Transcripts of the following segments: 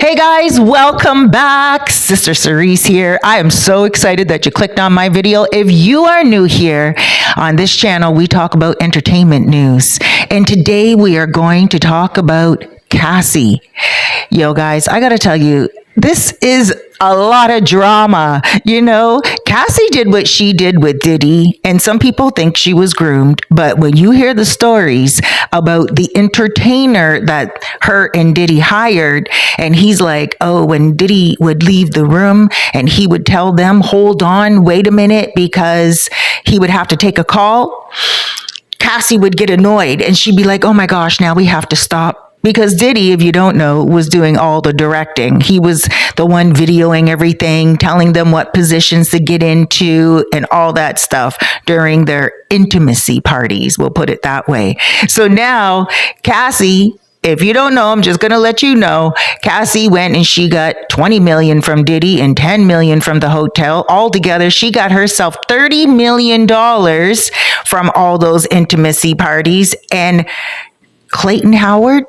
Hey guys, welcome back. Sister Cerise here. I am so excited that you clicked on my video. If you are new here on this channel, we talk about entertainment news. And today we are going to talk about Cassie. Yo guys, I gotta tell you, this is a lot of drama. You know, Cassie did what she did with Diddy, and some people think she was groomed. But when you hear the stories about the entertainer that her and Diddy hired, and he's like, oh, when Diddy would leave the room and he would tell them, hold on, wait a minute, because he would have to take a call, Cassie would get annoyed and she'd be like, oh my gosh, now we have to stop. Because Diddy, if you don't know, was doing all the directing. He was the one videoing everything, telling them what positions to get into and all that stuff during their intimacy parties. We'll put it that way. So now Cassie, if you don't know, I'm just going to let you know, Cassie went and she got 20 million from Diddy and 10 million from the hotel. Altogether, she got herself $30 million from all those intimacy parties. And Clayton Howard,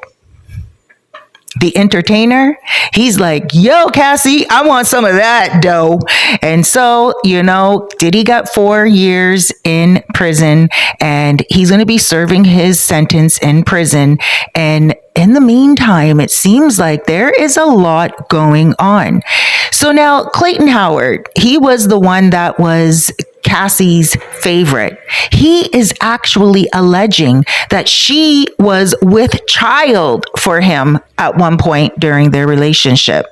the entertainer, he's like, yo, Cassie, I want some of that dough. And so, you know, Diddy got 4 years in prison and he's going to be serving his sentence in prison. And in the meantime, it seems like there is a lot going on. So now Clayton Howard, he was the one that was Cassie's favorite. He is actually alleging that she was with child for him at one point during their relationship.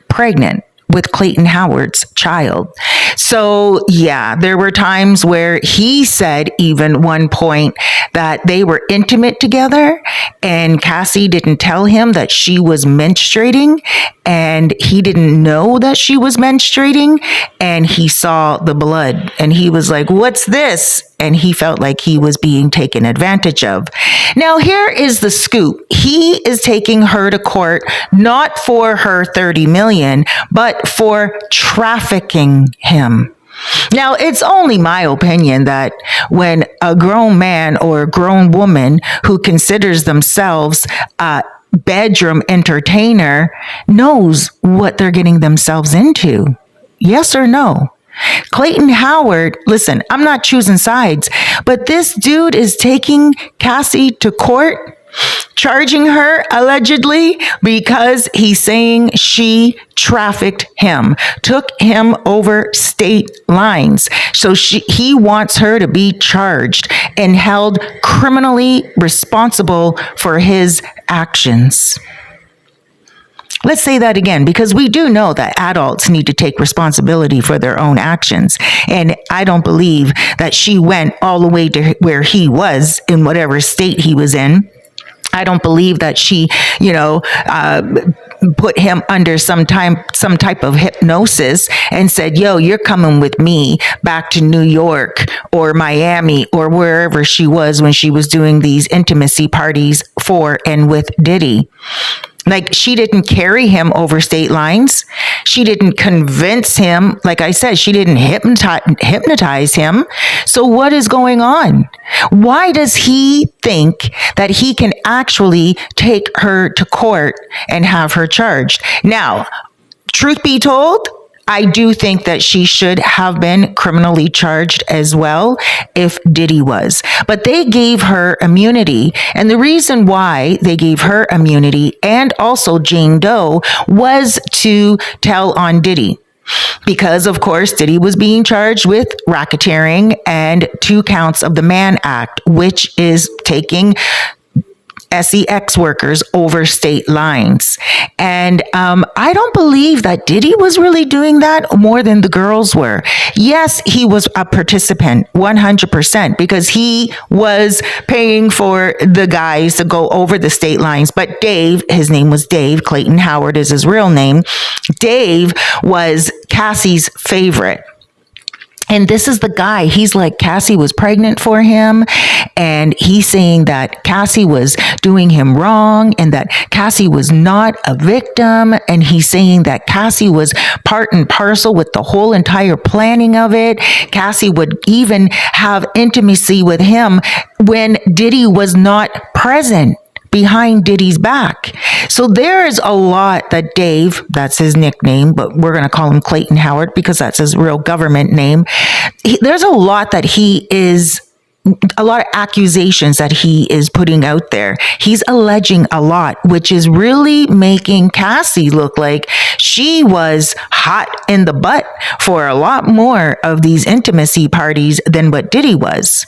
Pregnant with Clayton Howard's child. So yeah, there were times where he said even one point that they were intimate together and Cassie didn't tell him that she was menstruating and he didn't know that she was menstruating and he saw the blood and he was like, what's this? And he felt like he was being taken advantage of. Now, here is the scoop. He is taking her to court, not for her 30 million, but for trafficking him. Now, it's only my opinion that when a grown man or a grown woman who considers themselves a bedroom entertainer knows what they're getting themselves into. Yes or no? Clayton Howard, listen, I'm not choosing sides, but this dude is taking Cassie to court, charging her allegedly because he's saying she trafficked him, took him over state lines. So he wants her to be charged and held criminally responsible for his actions. Let's say that again, because we do know that adults need to take responsibility for their own actions. And I don't believe that she went all the way to where he was in whatever state he was in. I don't believe that she, put him under some type of hypnosis and said, yo, you're coming with me back to New York or Miami or wherever she was when she was doing these intimacy parties for and with Diddy. Like, she didn't carry him over state lines. She didn't convince him. Like I said, she didn't hypnotize him. So what is going on? Why does he think that he can actually take her to court and have her charged? Now, truth be told, I do think that she should have been criminally charged as well if Diddy was. But they gave her immunity. And the reason why they gave her immunity and also Jane Doe was to tell on Diddy. Because, of course, Diddy was being charged with racketeering and 2 counts of the Mann Act, which is taking sex workers over state lines. And I don't believe that Diddy was really doing that more than the girls were. Yes, he was a participant 100% because he was paying for the guys to go over the state lines. But Dave, his name was Dave, Clayton Howard is his real name. Dave was Cassie's favorite. And this is the guy, he's like, Cassie was pregnant for him. And he's saying that Cassie was doing him wrong and that Cassie was not a victim. And he's saying that Cassie was part and parcel with the whole entire planning of it. Cassie would even have intimacy with him when Diddy was not present. behind Diddy's back. So there is a lot that Dave, that's his nickname, but we're going to call him Clayton Howard because that's his real government name. There's a lot that he is, a lot of accusations that he is putting out there. He's alleging a lot, which is really making Cassie look like she was hot in the butt for a lot more of these intimacy parties than what Diddy was.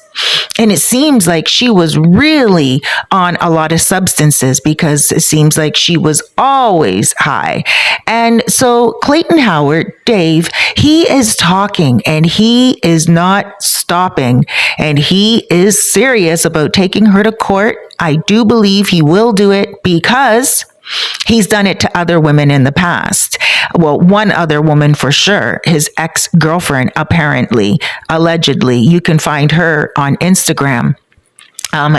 And it seems like she was really on a lot of substances because it seems like she was always high. And so Clayton Howard, Dave, he is talking and he is not stopping, and he is serious about taking her to court. I do believe he will do it because he's done it to other women in the past. Well, one other woman for sure, his ex-girlfriend, apparently, allegedly. You can find her on Instagram.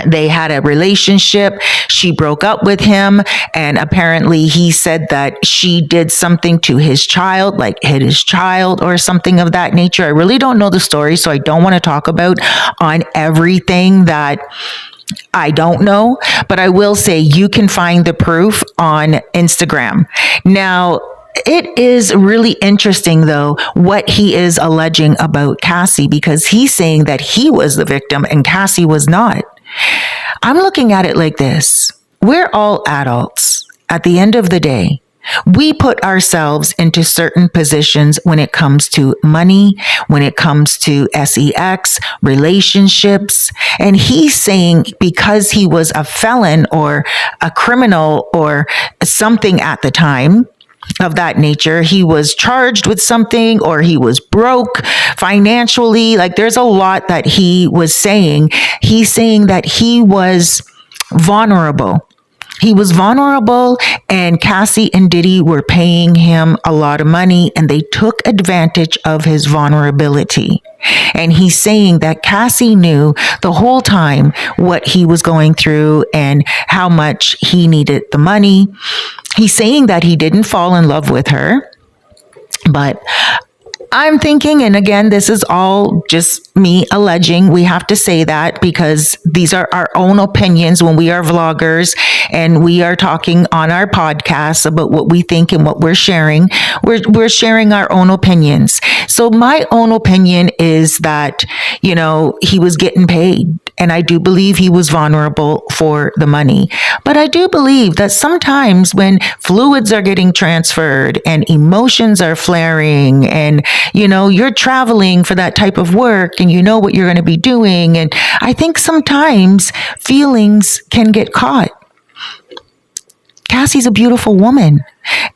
They had a relationship. She broke up with him. And apparently he said that she did something to his child, like hit his child or something of that nature. I really don't know the story, so I don't want to talk about on everything that I don't know, but I will say you can find the proof on Instagram. Now, it is really interesting, though, what he is alleging about Cassie, because he's saying that he was the victim and Cassie was not. I'm looking at it like this. We're all adults. At the end of the day, we put ourselves into certain positions when it comes to money, when it comes to sex, relationships. And he's saying because he was a felon or a criminal or something at the time of that nature, he was charged with something or he was broke financially. Like there's a lot that he was saying. He's saying that he was vulnerable. He was vulnerable, and Cassie and Diddy were paying him a lot of money, and they took advantage of his vulnerability. And he's saying that Cassie knew the whole time what he was going through and how much he needed the money. He's saying that he didn't fall in love with her, but I'm thinking, and again, this is all just me alleging. We have to say that because these are our own opinions when we are vloggers and we are talking on our podcasts about what we think and what we're sharing. We're sharing our own opinions. So my own opinion is that, he was getting paid. And I do believe he was vulnerable for the money. But I do believe that sometimes when fluids are getting transferred and emotions are flaring and, you're traveling for that type of work and you know what you're going to be doing. And I think sometimes feelings can get caught. Cassie's a beautiful woman.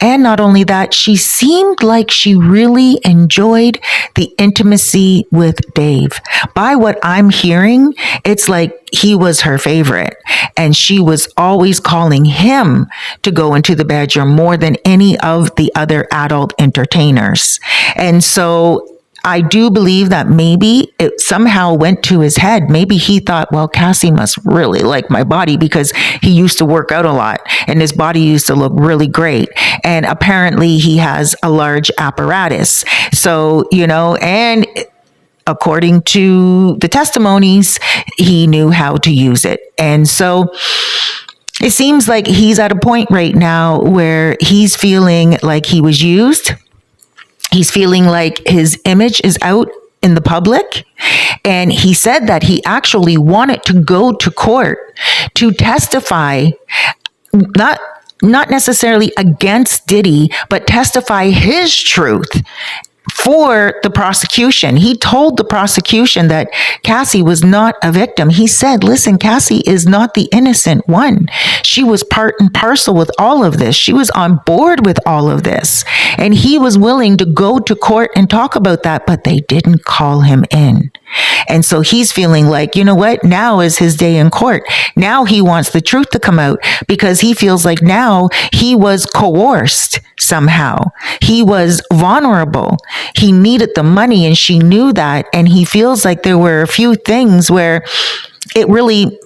And not only that, she seemed like she really enjoyed the intimacy with Dave. By what I'm hearing, it's like he was her favorite. And she was always calling him to go into the bedroom more than any of the other adult entertainers. And so I do believe that maybe it somehow went to his head. Maybe he thought, well, Cassie must really like my body because he used to work out a lot and his body used to look really great. And apparently he has a large apparatus. So, and according to the testimonies, he knew how to use it. And so it seems like he's at a point right now where he's feeling like he was used. He's feeling like his image is out in the public. And he said that he actually wanted to go to court to testify, not necessarily against Diddy, but testify his truth for the prosecution. He told the prosecution that Cassie was not a victim. He said, listen, Cassie is not the innocent one. She was part and parcel with all of this. She was on board with all of this. And he was willing to go to court and talk about that, but they didn't call him in. And so he's feeling like, you know what? Now is his day in court. Now he wants the truth to come out because he feels like now he was coerced somehow. He was vulnerable. He needed the money and she knew that. And he feels like there were a few things where it really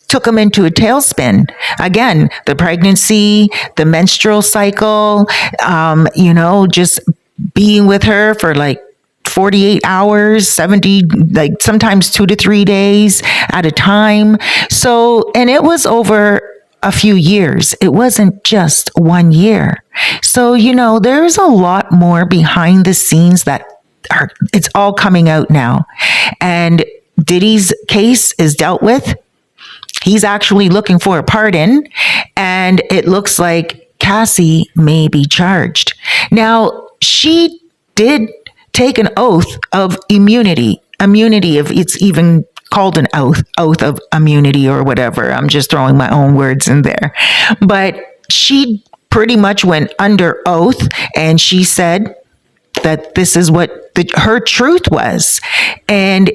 took him into a tailspin. Again, the pregnancy, the menstrual cycle, just being with her for like 48 hours, 70, like sometimes 2 to 3 days at a time. So, and it was over a few years. It wasn't just 1 year. So, there's a lot more behind the scenes it's all coming out now. And Diddy's case is dealt with. He's actually looking for a pardon, and it looks like Cassie may be charged. Now, she did take an oath of immunity. If it's even called an oath of immunity or whatever. I'm just throwing my own words in there. But she pretty much went under oath, and she said that this is what her truth was. And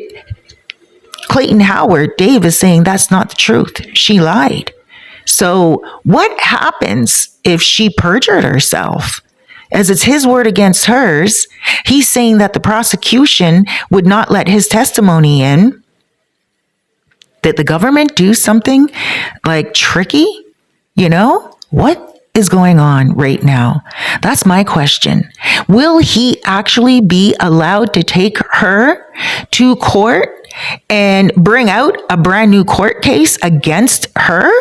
Clayton Howard, Dave, is saying that's not the truth. She lied. So what happens if she perjured herself? As it's his word against hers, he's saying that the prosecution would not let his testimony in. Did the government do something like tricky? What is going on right now? That's my question. Will he actually be allowed to take her to court and bring out a brand new court case against her?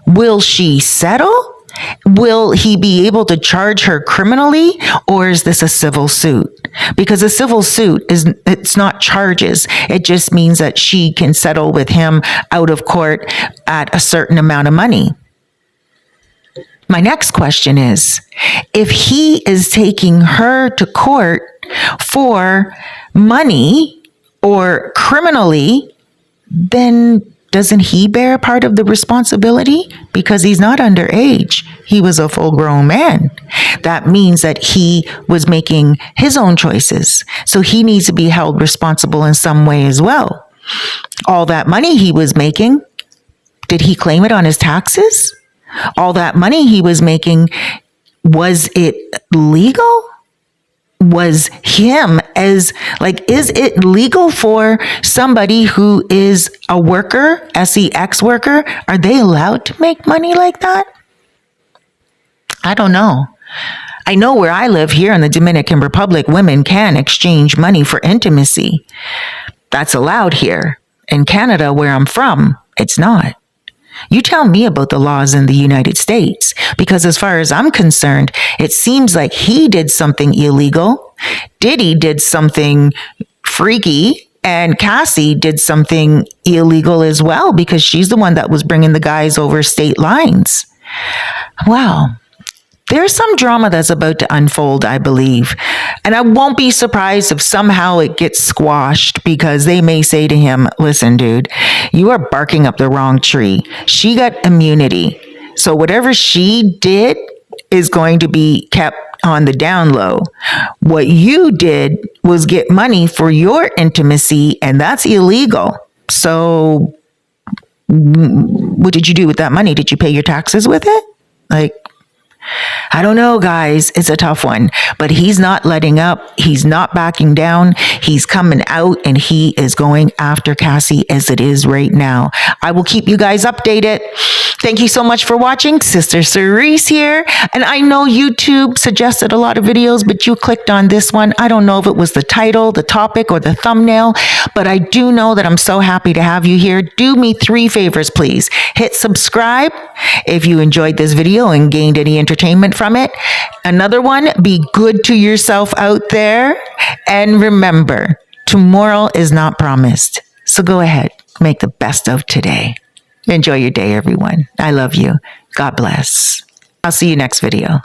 Will she settle? Will he be able to charge her criminally, or is this a civil suit? Because a civil suit it's not charges. It just means that she can settle with him out of court at a certain amount of money. My next question is, if he is taking her to court for money or criminally, then doesn't he bear part of the responsibility? Because he's not underage. He was a full-grown man. That means that he was making his own choices. So he needs to be held responsible in some way as well. All that money he was making, did he claim it on his taxes? All that money he was making, was it legal? Was him is it legal for somebody who is a worker, sex worker? Are they allowed to make money like that? I don't know. I know where I live here in the Dominican Republic, women can exchange money for intimacy. That's allowed here. In Canada, where I'm from, it's not. You tell me about the laws in the United States, because as far as I'm concerned, it seems like he did something illegal, Diddy did something freaky, and Cassie did something illegal as well, because she's the one that was bringing the guys over state lines. Wow. There's some drama that's about to unfold, I believe. And I won't be surprised if somehow it gets squashed, because they may say to him, listen, dude, you are barking up the wrong tree. She got immunity. So whatever she did is going to be kept on the down low. What you did was get money for your intimacy, and that's illegal. So what did you do with that money? Did you pay your taxes with it? I don't know, guys. It's a tough one, but he's not letting up. He's not backing down. He's coming out, and he is going after Cassie as it is right now. I will keep you guys updated. Thank you so much for watching. Sister Cerise here. And I know YouTube suggested a lot of videos, but you clicked on this one. I don't know if it was the title, the topic, or the thumbnail, but I do know that I'm so happy to have you here. Do me 3 favors, please. Hit subscribe if you enjoyed this video and gained any entertainment from it. Another one, be good to yourself out there. And remember, tomorrow is not promised. So go ahead, make the best of today. Enjoy your day, everyone. I love you. God bless. I'll see you next video.